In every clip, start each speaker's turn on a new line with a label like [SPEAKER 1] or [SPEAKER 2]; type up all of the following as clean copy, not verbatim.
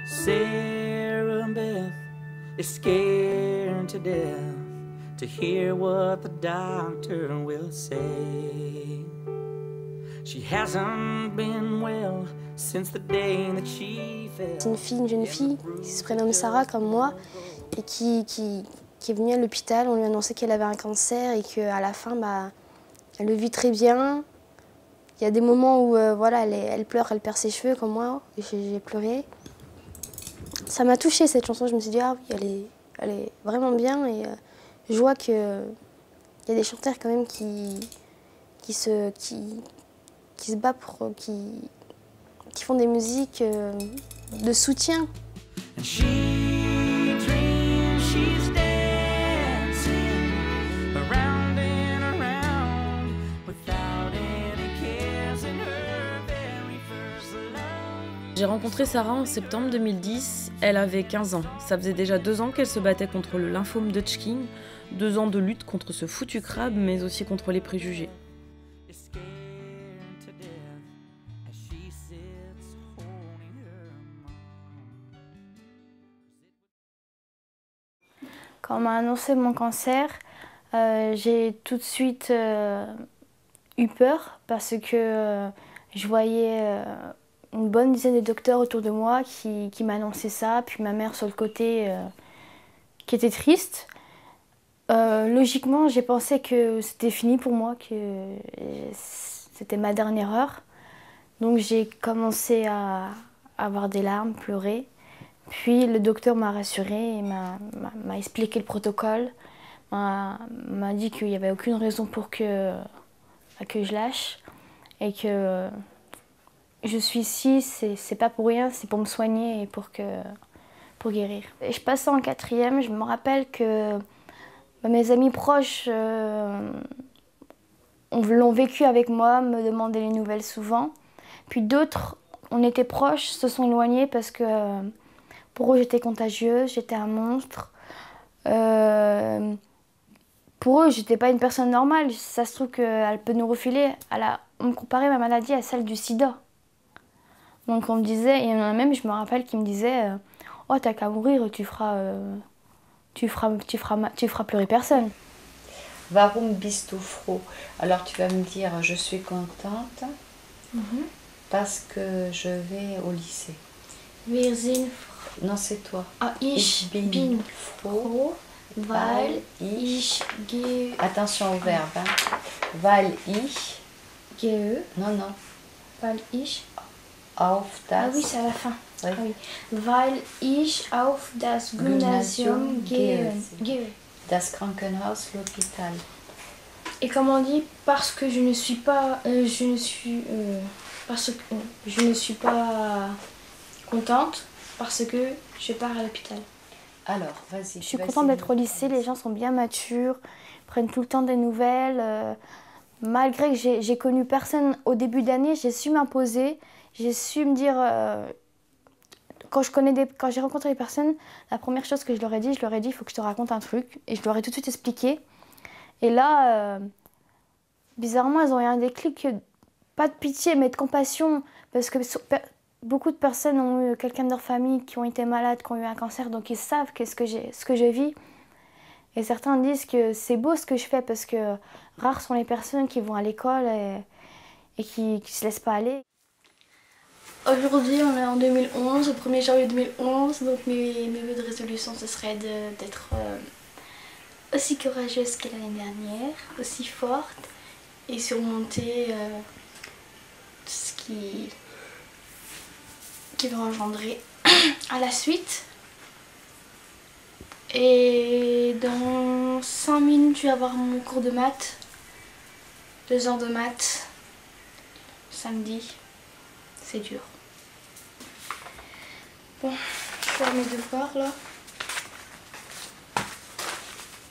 [SPEAKER 1] Sarah Beth is scared to death to hear what the doctor will say. She hasn't been well since the day that she fell.
[SPEAKER 2] C'est une jeune fille qui se prénomme Sarah comme moi et qui est venue à l'hôpital. On lui a annoncé qu'elle avait un cancer et qu'à la fin, elle le vit très bien. Il y a des moments où voilà, elle pleure, elle perd ses cheveux comme moi, et j'ai pleuré. Ça m'a touchée cette chanson, je me suis dit ah oui, elle est vraiment bien et je vois qu'il y a des chanteurs quand même qui se battent qui font des musiques de soutien.
[SPEAKER 3] J'ai rencontré Sarah en septembre 2010, elle avait 15 ans. Ça faisait déjà 2 ans qu'elle se battait contre le lymphome d'Hodgkin, 2 ans de lutte contre ce foutu crabe, mais aussi contre les préjugés.
[SPEAKER 4] Quand on m'a annoncé mon cancer, j'ai tout de suite eu peur parce que je voyais une bonne dizaine de docteurs autour de moi qui m'annonçaient ça, puis ma mère sur le côté qui était triste. Logiquement, j'ai pensé que c'était fini pour moi, que c'était ma dernière heure. Donc j'ai commencé à avoir des larmes, pleurer. Puis le docteur m'a rassurée et m'a expliqué le protocole, m'a dit qu'il n'y avait aucune raison pour que je lâche et que je suis ici, c'est pas pour rien, c'est pour me soigner et pour guérir. Et je passais en 4e, je me rappelle que mes amis proches l'ont vécu avec moi, me demandaient les nouvelles souvent. Puis d'autres, on était proches, se sont éloignés parce que pour eux j'étais contagieuse, j'étais un monstre. Pour eux, j'étais pas une personne normale. Ça se trouve qu'elle peut nous refiler. On me comparait ma maladie à celle du sida. Donc on me disait, et il y en a même, je me rappelle, qui me disaient oh, t'as qu'à mourir, tu feras pleurer personne.
[SPEAKER 5] Warum bist du froh? Alors tu vas me dire, je suis contente parce que je vais au lycée.
[SPEAKER 4] Wir sind
[SPEAKER 5] Non, c'est toi.
[SPEAKER 4] Ich bin froh, weil ich gehe.
[SPEAKER 5] Attention au verbe. Hein. Weil ich.
[SPEAKER 4] Gehe.
[SPEAKER 5] Non, non.
[SPEAKER 4] Weil ich.
[SPEAKER 5] Auf das.
[SPEAKER 4] Ah oui, c'est à la fin.
[SPEAKER 5] Oui.
[SPEAKER 4] Ah oui. Weil ich auf das Gymnasium gehe.
[SPEAKER 5] Das Krankenhaus, l'hôpital.
[SPEAKER 4] Et comme on dit, parce que je ne suis pas contente, parce que je pars à l'hôpital.
[SPEAKER 5] Alors, vas-y.
[SPEAKER 4] Je suis contente d'être au lycée, les gens sont bien matures, prennent tout le temps des nouvelles. Malgré que j'ai connu personne au début d'année, j'ai su m'imposer, j'ai su me dire... Quand j'ai rencontré les personnes, la première chose que je leur ai dit, il faut que je te raconte un truc. Et je leur ai tout de suite expliqué. Et là, bizarrement, elles ont eu un déclic, pas de pitié, mais de compassion. Parce que beaucoup de personnes ont eu quelqu'un de leur famille qui ont été malades, qui ont eu un cancer, donc ils savent ce que je vis. Et certains disent que c'est beau ce que je fais parce que rares sont les personnes qui vont à l'école et qui ne se laissent pas aller. Aujourd'hui, on est en 2011, au 1er janvier 2011, donc mes vœux de résolution, ce serait d'être aussi courageuse que l'année dernière, aussi forte et surmonter tout ce qui va engendrer à la suite. Et dans 5 minutes, je vais avoir mon cours de maths, 2 heures de maths, samedi, c'est dur. Bon, je vais faire mes devoirs là,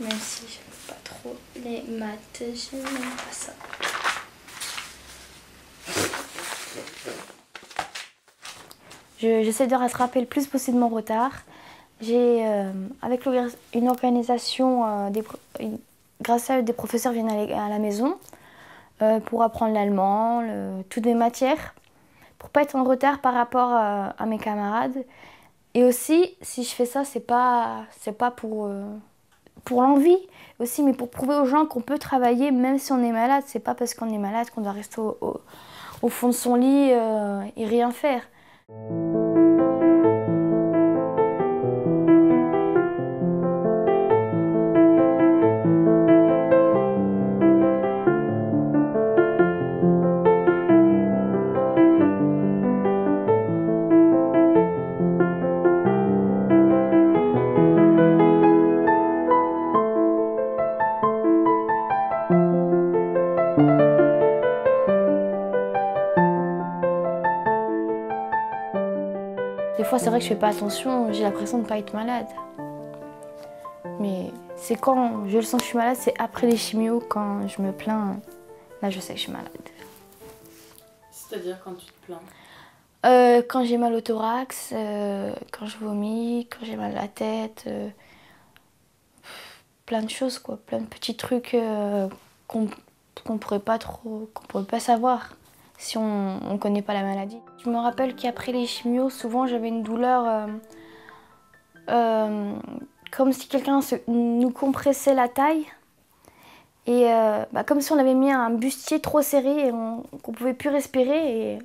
[SPEAKER 4] même si j'aime pas trop les maths, j'aime même pas ça. J'essaie de rattraper le plus possible mon retard. J'ai, avec une organisation, grâce à eux, des professeurs viennent à la maison pour apprendre l'allemand, toutes mes matières. Pour pas être en retard par rapport à mes camarades. Et aussi, si je fais ça, c'est pas pour l'envie aussi, mais pour prouver aux gens qu'on peut travailler même si on est malade. C'est pas parce qu'on est malade qu'on doit rester au fond de son lit et rien faire. Des fois, c'est vrai que je fais pas attention, j'ai l'impression de ne pas être malade. Mais c'est quand je le sens que je suis malade, c'est après les chimios, quand je me plains, là je sais que je suis malade.
[SPEAKER 3] C'est-à-dire quand tu te plains?
[SPEAKER 4] Quand j'ai mal au thorax, quand je vomis, quand j'ai mal à la tête, plein de choses quoi, plein de petits trucs qu'on pourrait pas savoir si on connaît pas la maladie. Je me rappelle qu'après les chimios, souvent j'avais une douleur comme si quelqu'un nous compressait la taille et comme si on avait mis un bustier trop serré et qu'on pouvait plus respirer et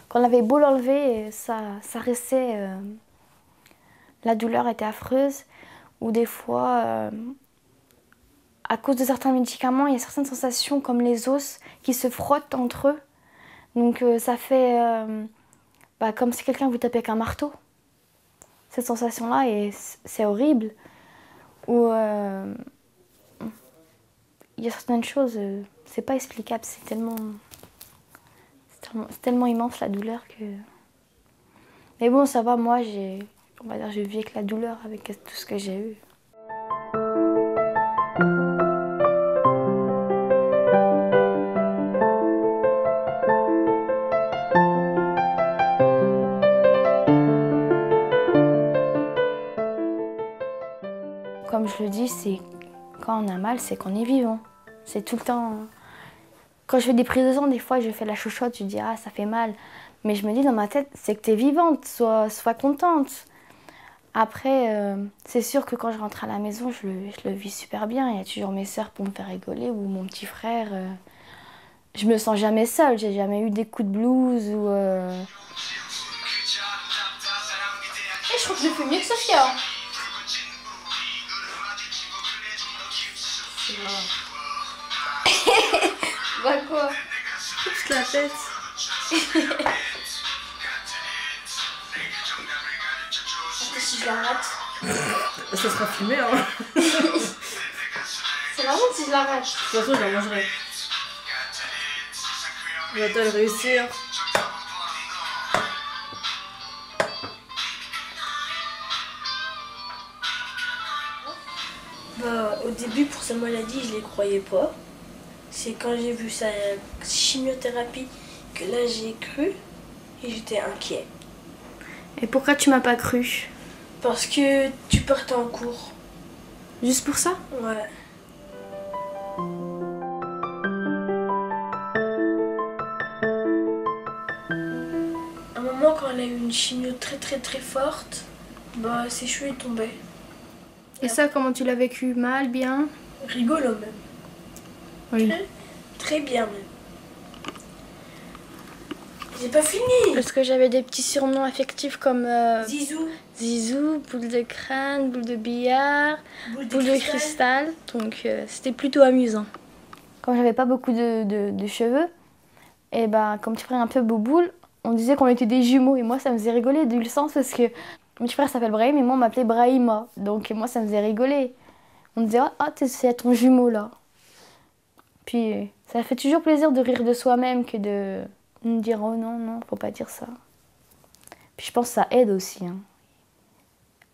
[SPEAKER 4] qu'on avait beau l'enlever, ça restait. La douleur était affreuse ou des fois, à cause de certains médicaments, il y a certaines sensations comme les os qui se frottent entre eux. Donc ça fait comme si quelqu'un vous tapait avec un marteau. Cette sensation-là, et c'est horrible. Ou il y a certaines choses, c'est pas explicable, c'est tellement immense la douleur que... Mais bon, ça va, moi, on va dire, je vis avec la douleur, avec tout ce que j'ai eu. Comme je le dis, c'est quand on a mal, c'est qu'on est vivant. C'est tout le temps. Quand je fais des prises de sang, des fois, je fais la chochotte, je dis ah ça fait mal. Mais je me dis dans ma tête, c'est que t'es vivante, sois contente. Après, c'est sûr que quand je rentre à la maison, je le vis super bien. Il y a toujours mes sœurs pour me faire rigoler ou mon petit frère. Je me sens jamais seule, j'ai jamais eu des coups de blues ou.
[SPEAKER 2] Je crois que je fais mieux que Sophia. Bah quoi?
[SPEAKER 3] Toute la tête.
[SPEAKER 2] Si je la rate.
[SPEAKER 3] Ça sera filmé, hein.
[SPEAKER 2] C'est marrant si je la rate.
[SPEAKER 3] De toute façon, je la mangerai. Va-t-elle réussir?
[SPEAKER 6] Au début, pour sa maladie, je les croyais pas. C'est quand j'ai vu sa chimiothérapie que là, j'ai cru et j'étais inquiet.
[SPEAKER 4] Et pourquoi tu m'as pas cru?
[SPEAKER 6] Parce que tu partais en cours.
[SPEAKER 4] Juste pour ça?
[SPEAKER 6] Ouais. À un moment, quand elle a eu une chimio très forte, ses cheveux tombaient.
[SPEAKER 4] Et ça, comment tu l'as vécu? Mal, bien?
[SPEAKER 6] Rigolo même.
[SPEAKER 4] Oui.
[SPEAKER 6] Très bien même. J'ai pas fini.
[SPEAKER 4] Parce que j'avais des petits surnoms affectifs comme
[SPEAKER 6] Zizou,
[SPEAKER 4] Zizou, boule de crâne, boule de billard,
[SPEAKER 6] boule
[SPEAKER 4] boule de cristal. Donc c'était plutôt amusant. Quand j'avais pas beaucoup de cheveux, et comme tu ferais un peu bouboule, on disait qu'on était des jumeaux. Et moi, ça me faisait rigoler du sens parce que mon petit frère s'appelle Brahim et moi, on m'appelait Brahima. Donc moi, ça me faisait rigoler. On disait « Ah, c'est ton jumeau là ». Puis ça fait toujours plaisir de rire de soi-même que de me dire « Oh non, faut pas dire ça ». Puis je pense que ça aide aussi. Hein.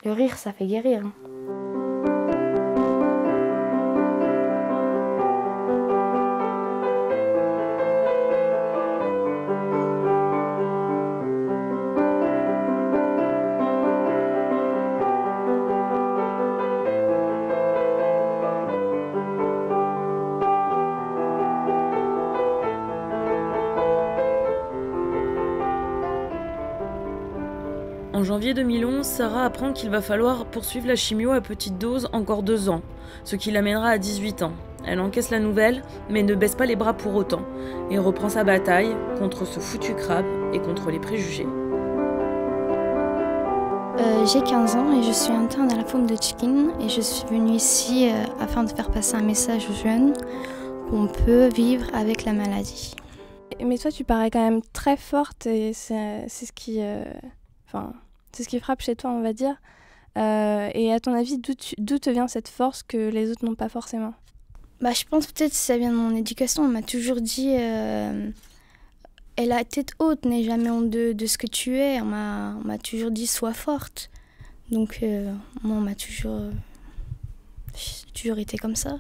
[SPEAKER 4] Le rire, ça fait guérir. Hein.
[SPEAKER 3] En janvier 2011, Sarah apprend qu'il va falloir poursuivre la chimio à petite dose encore 2 ans, ce qui l'amènera à 18 ans. Elle encaisse la nouvelle, mais ne baisse pas les bras pour autant, et reprend sa bataille contre ce foutu crabe et contre les préjugés.
[SPEAKER 7] J'ai 15 ans et je suis interne à la lymphome de Hodgkin et je suis venue ici afin de faire passer un message aux jeunes qu'on peut vivre avec la maladie.
[SPEAKER 8] Mais toi, tu parais quand même très forte et c'est ce qui frappe chez toi, on va dire. Et à ton avis, d'où te vient cette force que les autres n'ont pas forcément ?
[SPEAKER 7] Je pense peut-être que ça vient de mon éducation. On m'a toujours dit elle a tête haute, n'aie jamais honte de ce que tu es. On m'a toujours dit sois forte. Donc moi, on m'a toujours été comme ça.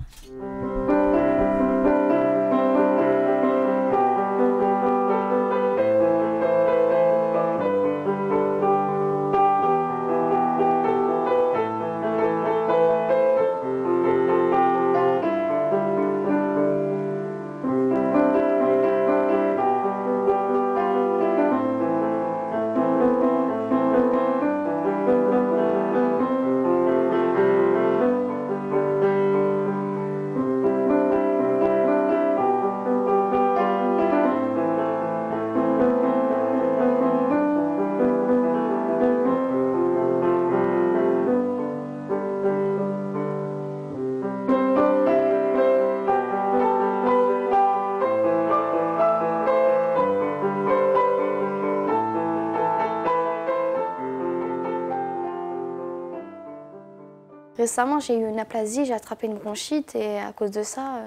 [SPEAKER 2] Récemment, j'ai eu une aplasie, j'ai attrapé une bronchite et à cause de ça,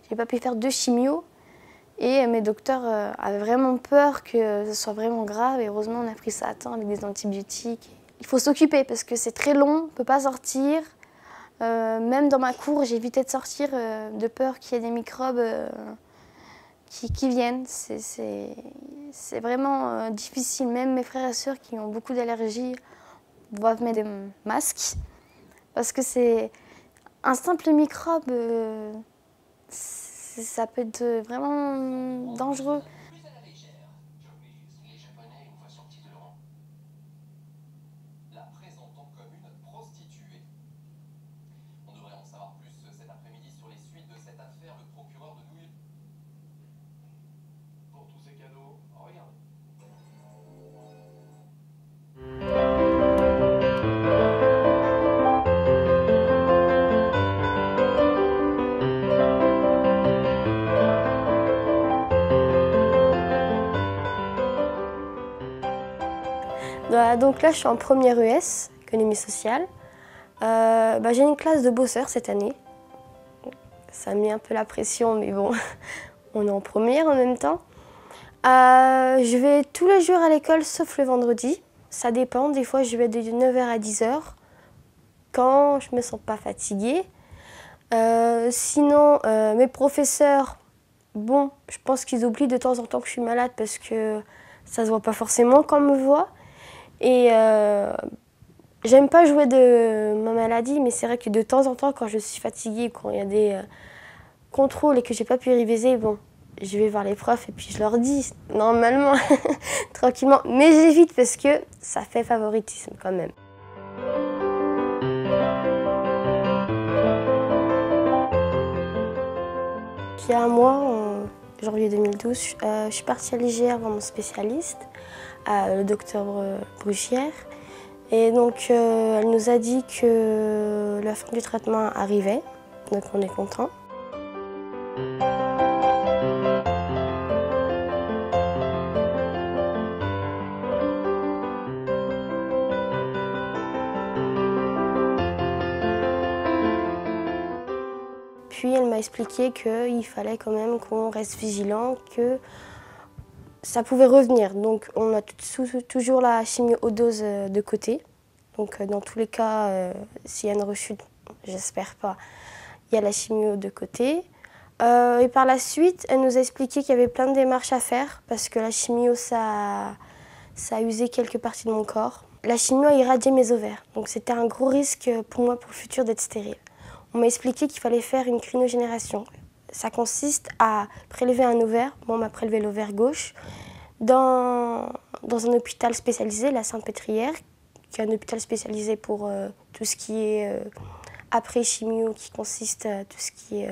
[SPEAKER 2] j'ai pas pu faire 2 chimios. Et mes docteurs avaient vraiment peur que ce soit vraiment grave et heureusement, on a pris ça à temps avec des antibiotiques. Il faut s'occuper parce que c'est très long, on ne peut pas sortir. Même dans ma cour, j'ai évité de sortir de peur qu'il y ait des microbes qui viennent. C'est vraiment difficile. Même mes frères et sœurs qui ont beaucoup d'allergies doivent mettre des masques. Parce que c'est un simple microbe, ça peut être vraiment dangereux.
[SPEAKER 9] Les Japonais, une fois sortis de leur rang, la présentant comme une prostituée. On devrait en savoir plus cet après-midi sur les suites de cette affaire. Le procureur de New York. Pour tous ces cadeaux, regardez.
[SPEAKER 2] Donc là, je suis en première ES, économie sociale. J'ai une classe de bosseurs cette année. Ça a mis un peu la pression, mais bon, on est en première en même temps. Je vais tous les jours à l'école, sauf le vendredi. Ça dépend, des fois je vais de 9h à 10h, quand je me sens pas fatiguée. Sinon, mes professeurs, bon, je pense qu'ils oublient de temps en temps que je suis malade parce que ça se voit pas forcément quand on me voit. Et j'aime pas jouer de ma maladie, mais c'est vrai que de temps en temps, quand je suis fatiguée, quand il y a des contrôles et que j'ai pas pu réviser, bon, je vais voir les profs et puis je leur dis, normalement, tranquillement. Mais j'évite parce que ça fait favoritisme quand même. Il y a un mois, en janvier 2012, je suis partie à l'IGR voir mon spécialiste, le docteur Bruchière. Et donc, elle nous a dit que la fin du traitement arrivait, donc on est content. Puis elle m'a expliqué qu'il fallait quand même qu'on reste vigilant, que ça pouvait revenir. Donc on a toujours la chimio haute dose de côté. Donc dans tous les cas, s'il y a une rechute, j'espère pas, il y a la chimio de côté. Et par la suite, elle nous a expliqué qu'il y avait plein de démarches à faire parce que la chimio, ça a usé quelques parties de mon corps. La chimio a irradié mes ovaires, donc c'était un gros risque pour moi pour le futur d'être stérile. On m'a expliqué qu'il fallait faire une crinogénération. Ça consiste à prélever un ovaire. Moi, on m'a prélevé l'ovaire gauche. dans un hôpital spécialisé, la Sainte-Pétrière, qui est un hôpital spécialisé pour tout ce qui est après-chimio, qui consiste à tout ce qui est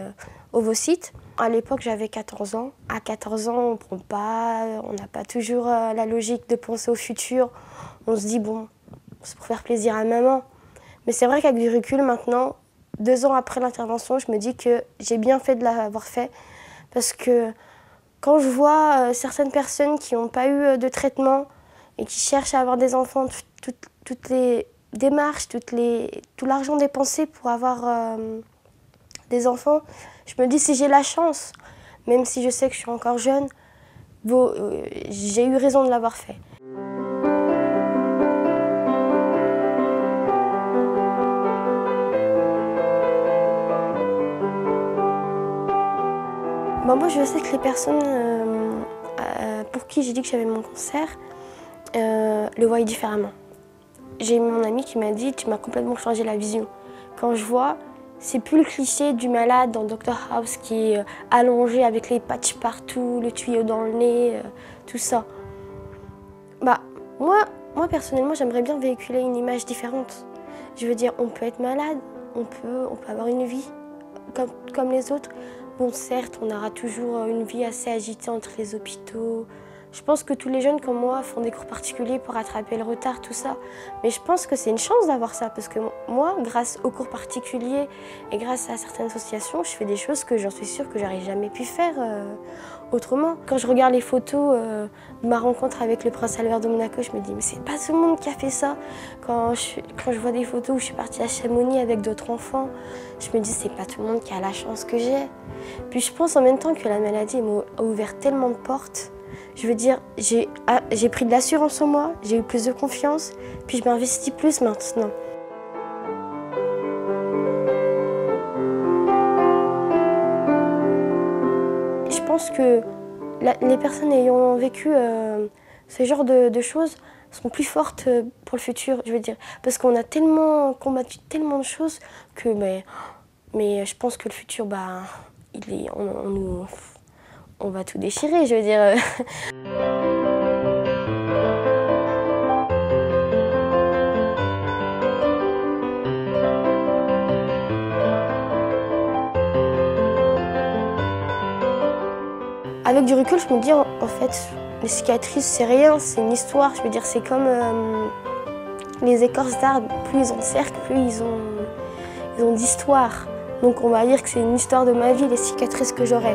[SPEAKER 2] ovocytes. À l'époque, j'avais 14 ans. À 14 ans, on n'a pas toujours la logique de penser au futur. On se dit, bon, c'est pour faire plaisir à maman. Mais c'est vrai qu'avec du recul maintenant, 2 ans après l'intervention, je me dis que j'ai bien fait de l'avoir fait. Parce que quand je vois certaines personnes qui n'ont pas eu de traitement et qui cherchent à avoir des enfants, toutes les démarches, tout l'argent dépensé pour avoir des enfants, je me dis si j'ai la chance, même si je sais que je suis encore jeune, j'ai eu raison de l'avoir fait. Moi, je sais que les personnes pour qui j'ai dit que j'avais mon cancer le voyaient différemment. J'ai mon ami qui m'a dit « tu m'as complètement changé la vision ». Quand je vois, c'est plus le cliché du malade dans Dr House qui est allongé avec les patchs partout, le tuyau dans le nez, tout ça. Moi personnellement, j'aimerais bien véhiculer une image différente. Je veux dire, on peut être malade, on peut avoir une vie comme les autres. Bon, certes, on aura toujours une vie assez agitée entre les hôpitaux. Je pense que tous les jeunes comme moi font des cours particuliers pour rattraper le retard, tout ça. Mais je pense que c'est une chance d'avoir ça, parce que moi, grâce aux cours particuliers et grâce à certaines associations, je fais des choses que j'en suis sûre que j'aurais jamais pu faire autrement. Quand je regarde les photos de ma rencontre avec le prince Albert de Monaco, je me dis mais c'est pas tout le monde qui a fait ça. Quand je vois des photos où je suis partie à Chamonix avec d'autres enfants, je me dis c'est pas tout le monde qui a la chance que j'ai. Puis je pense en même temps que la maladie m'a ouvert tellement de portes. Je veux dire, j'ai pris de l'assurance en moi, j'ai eu plus de confiance, puis je m'investis plus maintenant. Je pense que les personnes ayant vécu ce genre de choses sont plus fortes pour le futur, je veux dire. Parce qu'on a tellement combattu tellement de choses que, mais je pense que le futur, on va tout déchirer, je veux dire. Avec du recul, je me dis, en fait, les cicatrices, c'est rien, c'est une histoire. Je veux dire, c'est comme les écorces d'arbres. Plus ils ont de cercles, plus ils ont d'histoire. Donc on va dire que c'est une histoire de ma vie, les cicatrices que j'aurai.